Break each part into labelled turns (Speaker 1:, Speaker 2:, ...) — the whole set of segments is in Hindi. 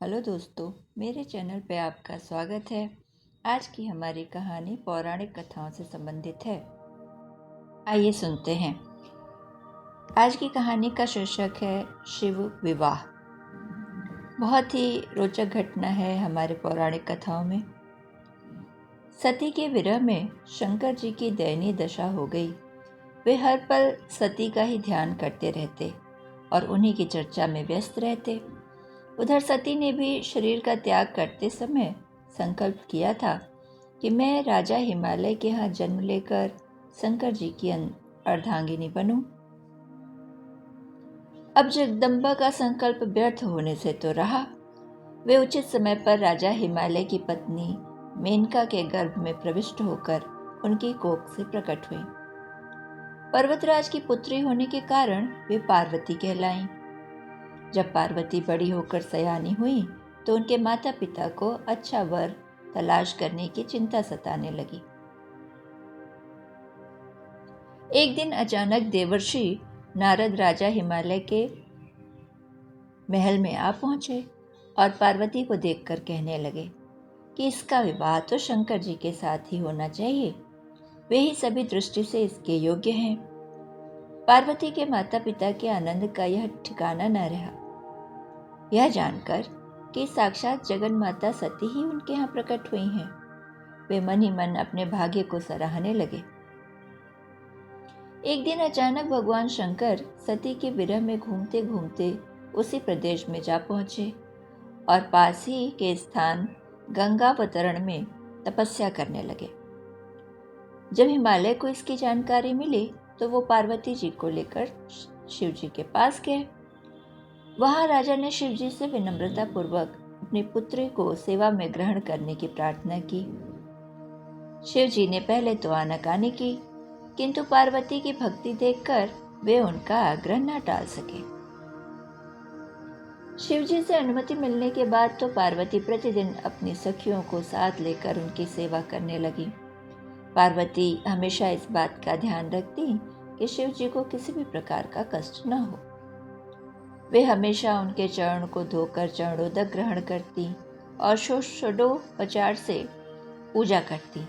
Speaker 1: हेलो दोस्तों, मेरे चैनल पे आपका स्वागत है। आज की हमारी कहानी पौराणिक कथाओं से संबंधित है। आइए सुनते हैं। आज की कहानी का शीर्षक है शिव विवाह। बहुत ही रोचक घटना है हमारे पौराणिक कथाओं में। सती के विरह में शंकर जी की दयनीय दशा हो गई। वे हर पल सती का ही ध्यान करते रहते और उन्हीं की चर्चा में व्यस्त रहते। उधर सती ने भी शरीर का त्याग करते समय संकल्प किया था कि मैं राजा हिमालय के यहाँ जन्म लेकर शंकर जी की अर्धांगिनी बनूं। अब जगदम्बा का संकल्प व्यर्थ होने से तो रहा। वे उचित समय पर राजा हिमालय की पत्नी मेनका के गर्भ में प्रविष्ट होकर उनकी कोख से प्रकट हुई। पर्वतराज की पुत्री होने के कारण वे पार्वती कहलाईं। जब पार्वती बड़ी होकर सयानी हुई तो उनके माता पिता को अच्छा वर तलाश करने की चिंता सताने लगी। एक दिन अचानक देवर्षि नारद राजा हिमालय के महल में आ पहुंचे और पार्वती को देखकर कहने लगे कि इसका विवाह तो शंकर जी के साथ ही होना चाहिए। वे ही सभी दृष्टि से इसके योग्य हैं। पार्वती के माता पिता के आनंद का यह ठिकाना न रहा। यह जानकर कि साक्षात जगन माता सती ही उनके यहाँ प्रकट हुई हैं, वे मन ही मन अपने भाग्य को सराहने लगे। एक दिन अचानक भगवान शंकर सती के विरह में घूमते घूमते उसी प्रदेश में जा पहुंचे और पास ही के स्थान गंगावतरण में तपस्या करने लगे। जब हिमालय को इसकी जानकारी मिली तो वो पार्वती जी को लेकर शिव जी के पास गए। वहां राजा ने शिव जी से विनम्रता पूर्वक अपनी पुत्री को सेवा में ग्रहण करने की प्रार्थना की। शिव जी ने पहले तो आनाकानी की, किंतु पार्वती की भक्ति देखकर वे उनका आग्रह न टाल सके। शिव जी से अनुमति मिलने के बाद तो पार्वती प्रतिदिन अपनी सखियों को साथ लेकर उनकी सेवा करने लगी। पार्वती हमेशा इस बात का ध्यान रखती कि शिव जी को किसी भी प्रकार का कष्ट न हो। वे हमेशा उनके चरण को धोकर चरणोदक ग्रहण करती और षोडोपचार से पूजा करती,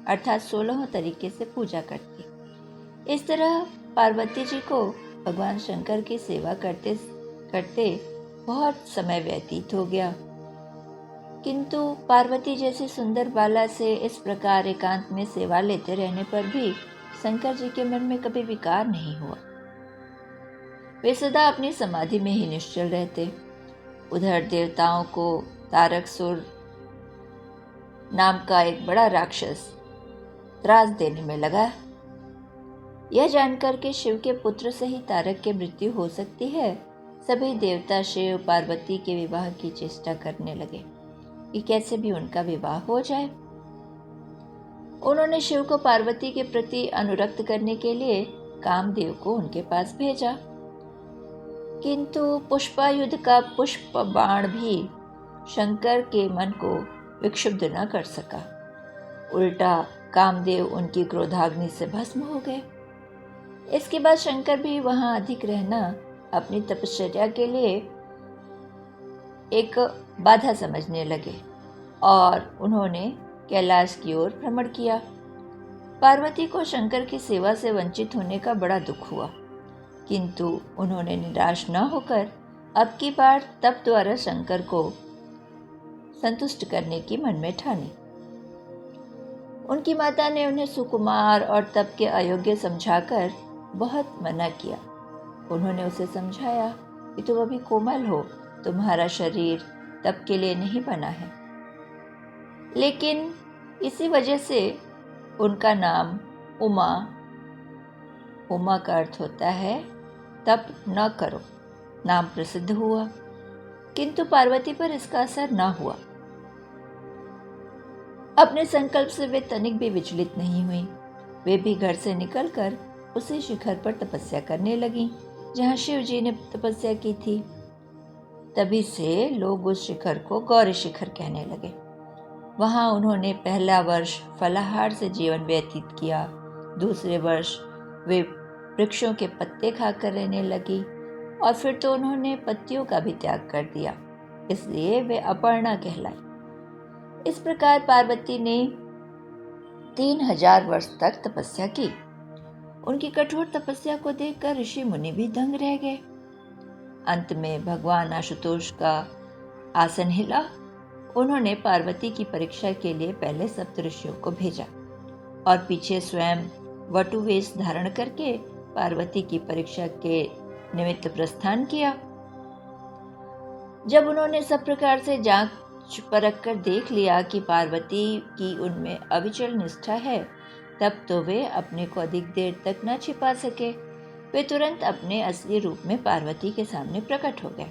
Speaker 1: अर्थात 16 तरीके से पूजा करती। इस तरह पार्वती जी को भगवान शंकर की सेवा करते करते बहुत समय व्यतीत हो गया, किंतु पार्वती जैसी सुंदर बाला से इस प्रकार एकांत में सेवा लेते रहने पर भी शंकर जी के मन में कभी विकार नहीं हुआ। वे सदा अपनी समाधि में ही निश्चल रहते। उधर देवताओं को तारकसुर नाम का एक बड़ा राक्षस त्रास देने में लगा। यह जानकर के शिव के पुत्र से ही तारक की मृत्यु हो सकती है, सभी देवता शिव पार्वती के विवाह की चेष्टा करने लगे कि कैसे भी उनका विवाह हो जाए। उन्होंने शिव को पार्वती के प्रति अनुरक्त करने के लिए कामदेव को उनके पास भेजा, किंतु पुष्पायुध का पुष्प बाण भी शंकर के मन को विक्षुब्ध न कर सका। उल्टा कामदेव उनकी क्रोधाग्नि से भस्म हो गए। इसके बाद शंकर भी वहां अधिक रहना अपनी तपश्चर्या के लिए एक बाधा समझने लगे और उन्होंने कैलाश की ओर भ्रमण किया। पार्वती को शंकर की सेवा से वंचित होने का बड़ा दुख हुआ, किंतु उन्होंने निराश न होकर अब की बार तप द्वारा शंकर को संतुष्ट करने की मन में ठानी। उनकी माता ने उन्हें सुकुमार और तप के अयोग्य समझाकर बहुत मना किया। उन्होंने उसे समझाया कि तुम अभी कोमल हो, तुम्हारा शरीर तप के लिए नहीं बना है। लेकिन इसी वजह से उनका नाम उमा का अर्थ होता है तप न करो, नाम प्रसिद्ध हुआ, किंतु पार्वती पर इसका असर न हुआ। अपने संकल्प से वे तनिक भी विचलित नहीं हुई। वे भी घर से निकलकर उसी शिखर पर तपस्या करने लगी जहां शिव जी ने तपस्या की थी। तभी से लोग उस शिखर को गौरी शिखर कहने लगे। वहां उन्होंने पहला वर्ष फलाहार से जीवन व्यतीत किया। दूसरे वर्ष वे वृक्षों के पत्ते खाकर रहने लगी और फिर तो उन्होंने पत्तियों का भी त्याग कर दिया। इसलिए वे अपर्णा कहलाई। इस प्रकार पार्वती ने 3000 वर्ष तक तपस्या की। उनकी कठोर तपस्या को देखकर ऋषि मुनि भी दंग रह गए। अंत में भगवान आशुतोष का आसन हिला। उन्होंने पार्वती की परीक्षा के लिए पहले सप्तऋषियों को भेजा और पीछे स्वयं वटुवेश धारण करके पार्वती की परीक्षा के निमित्त प्रस्थान किया। जब उन्होंने सब प्रकार से जांच परख कर देख लिया कि पार्वती की उनमें अविचल निष्ठा है, तब तो वे अपने को अधिक देर तक न छिपा सके। वे तुरंत अपने असली रूप में पार्वती के सामने प्रकट हो गए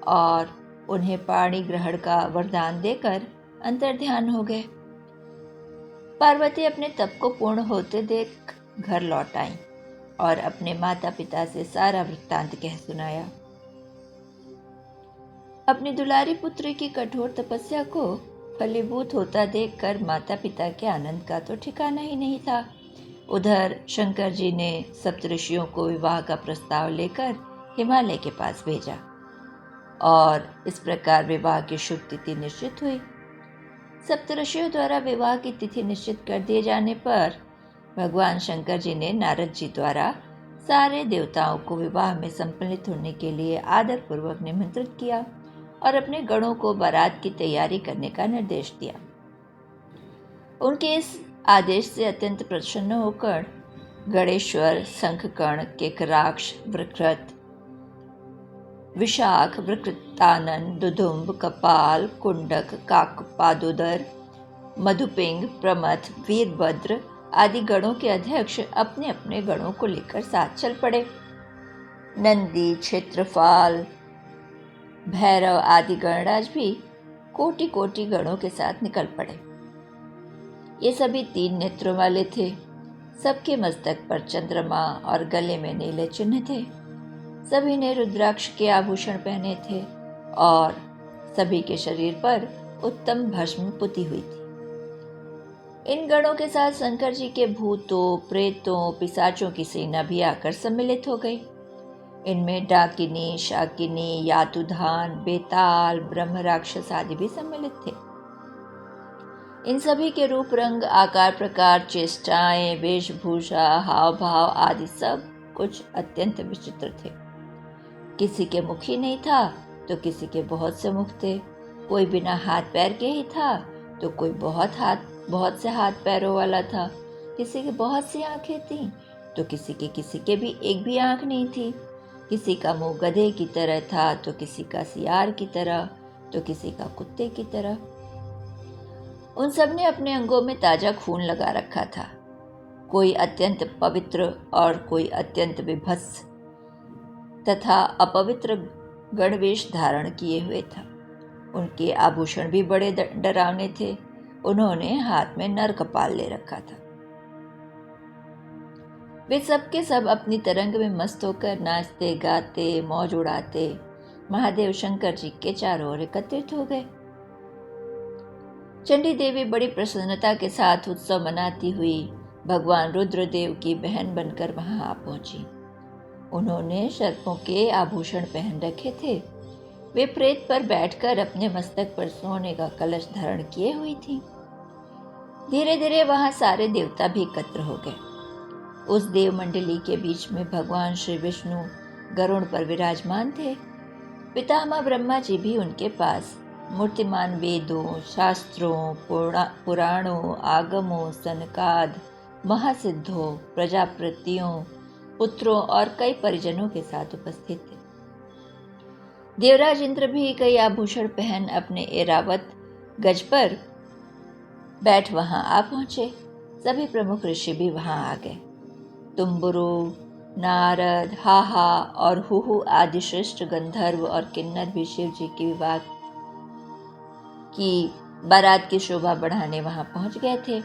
Speaker 1: और उन्हें पाणी ग्रहण का वरदान देकर अंतर्ध्यान हो गए। पार्वती अपने तप को पूर्ण होते देख घर लौट आईं और अपने माता पिता से सारा वृत्तांत कह सुनाया। अपनी दुलारी पुत्री की कठोर तपस्या को फलीभूत होता देखकर माता पिता के आनंद का तो ठिकाना ही नहीं था। उधर शंकर जी ने सप्तऋषियों को विवाह का प्रस्ताव लेकर हिमालय के पास भेजा और इस प्रकार विवाह की शुभ तिथि निश्चित हुई। सप्तऋषियों द्वारा विवाह की तिथि निश्चित कर दिए जाने पर भगवान शंकर जी ने नारद जी द्वारा सारे देवताओं को विवाह में सम्मिलित होने के लिए आदर पूर्वक निमंत्रित किया और अपने गणों को बारात की तैयारी करने का निर्देश दिया। उनके इस आदेश से अत्यंत प्रसन्न होकर गणेश्वर, शंखकर्ण, केकराक्ष, वृक्रत, विशाख, वृकृतानन, दुदुम्ब, कपाल, कुंडक, काकपादोदर, मधुपिंग, प्रमथ, वीरभद्र आदि गणों के अध्यक्ष अपने अपने गणों को लेकर साथ चल पड़े। नंदी, क्षेत्रफाल, भैरव आदि गणराज भी कोटि कोटि गणों के साथ निकल पड़े। ये सभी 3 नेत्रों वाले थे। सबके मस्तक पर चंद्रमा और गले में नीले चिन्ह थे। सभी ने रुद्राक्ष के आभूषण पहने थे और सभी के शरीर पर उत्तम भस्म पुती हुई थी। इन गणों के साथ शंकर जी के भूतों, प्रेतों, पिशाचों की सेना भी आकर सम्मिलित हो गई। इनमें डाकिनी, शाकिनी, यातुधान, बेताल, ब्रह्म राक्षस आदि भी सम्मिलित थे। इन सभी के रूप, रंग, आकार, प्रकार, चेष्टाएं, वेशभूषा, हाव भाव आदि सब कुछ अत्यंत विचित्र थे। किसी के मुख ही नहीं था तो किसी के बहुत से मुख थे। कोई बिना हाथ पैर के ही था तो कोई बहुत से हाथ पैरों वाला था। किसी की बहुत सी आंखें थीं तो किसी के भी एक भी आंख नहीं थी। किसी का मुंह गधे की तरह था तो किसी का सियार की तरह तो किसी का कुत्ते की तरह। उन सब ने अपने अंगों में ताजा खून लगा रखा था। कोई अत्यंत पवित्र और कोई अत्यंत विभत्स तथा अपवित्र गणवेश धारण किए हुए था। उनके आभूषण भी बड़े डरावने थे। उन्होंने हाथ में नर कपाल ले रखा था। वे सब के सब अपनी तरंग में मस्त होकर नाचते गाते मौज उड़ाते महादेव शंकर जी के चारों ओर एकत्रित हो गए। चंडी देवी बड़ी प्रसन्नता के साथ उत्सव मनाती हुई भगवान रुद्रदेव की बहन बनकर वहां आ पहुंची। उन्होंने सर्पों के आभूषण पहन रखे थे। वे प्रेत पर बैठकर अपने मस्तक पर सोने का कलश धारण किए हुई थी। धीरे धीरे वहां सारे देवता भी एकत्र हो गए। उस देव मंडली के बीच में भगवान श्री विष्णु गरुड़ पर विराजमान थे। पितामह ब्रह्मा जी भी उनके पास मूर्तिमान वेदों, शास्त्रों, पुराणों, आगमों, सनकाद, महासिद्धों, प्रजापतियों, पुत्रों और कई परिजनों के साथ उपस्थित थे। देवराज इंद्र भी कई आभूषण पहन अपने ऐरावत गज पर बैठ वहां आ पहुंचे। सभी प्रमुख ऋषि भी वहां आ गए। तुम्बुरु, नारद, हाहा और हुहु आदि श्रेष्ठ गंधर्व और किन्नर भी शिव जी के विवाह की बारात की शोभा बढ़ाने वहां पहुंच गए थे।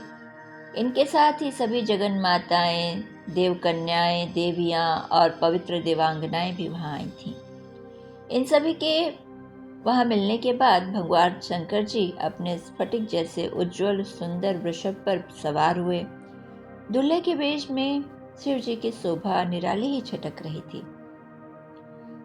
Speaker 1: इनके साथ ही सभी जगन माताएं, देवकन्याएं, देवियां और पवित्र देवांगनाएं भी वहां आई थीं। इन सभी के वहां मिलने के बाद भगवान शंकर जी अपने स्फटिक जैसे उज्जवल सुंदर वृषभ पर सवार हुए। दूल्हे के वेश में शिव जी की शोभा निराली ही छटक रही थी।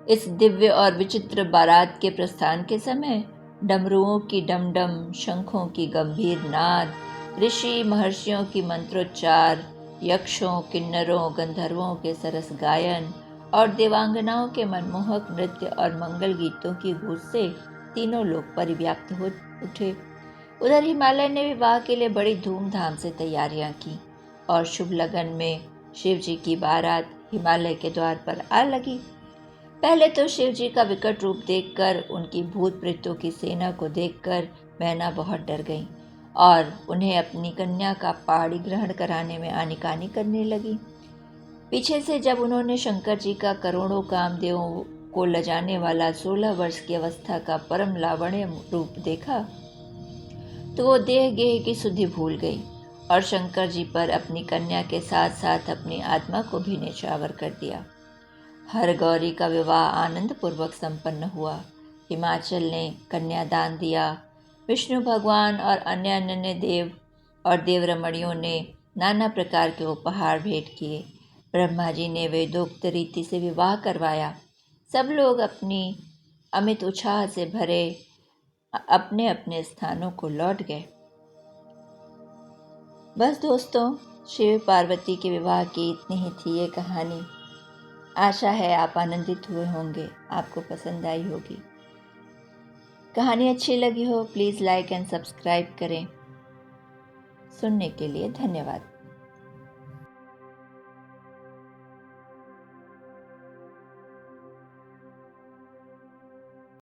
Speaker 1: इस दिव्य और विचित्र बारात के प्रस्थान के समय डमरुओं की डमडम, शंखों की गंभीर नाद, ऋषि महर्षियों की मंत्रोच्चार, यक्षों, किन्नरों, गंधर्वों के सरस गायन और देवांगनाओं के मनमोहक नृत्य और मंगल गीतों की गूंज से तीनों लोग परिव्याप्त हो उठे। उधर हिमालय ने विवाह के लिए बड़ी धूमधाम से तैयारियां की और शुभ लगन में शिव जी की बारात हिमालय के द्वार पर आ लगी। पहले तो शिव जी का विकट रूप देखकर, उनकी भूत प्रेतों की सेना को देखकर मैना बहुत डर गई और उन्हें अपनी कन्या का पाणी ग्रहण कराने में आनाकानी करने लगी। पीछे से जब उन्होंने शंकर जी का करोड़ों कामदेवों को लजाने वाला 16 वर्ष की अवस्था का परम लावण्य रूप देखा तो वो देह गेह की सुधि भूल गई और शंकर जी पर अपनी कन्या के साथ साथ अपनी आत्मा को भी न्यौछावर कर दिया। हर गौरी का विवाह आनंद पूर्वक संपन्न हुआ। हिमाचल ने कन्यादान दिया। विष्णु भगवान और अन्य अन्य देव और देवरमणियों ने नाना प्रकार के उपहार भेंट किए। ब्रह्मा जी ने वेदोक्त रीति से विवाह करवाया। सब लोग अपनी अमित उत्साह से भरे अपने अपने स्थानों को लौट गए। बस दोस्तों, शिव पार्वती के विवाह की इतनी ही थी ये कहानी। आशा है आप आनंदित हुए होंगे, आपको पसंद आई होगी। कहानी अच्छी लगी हो प्लीज़ लाइक एंड सब्सक्राइब करें। सुनने के लिए धन्यवाद।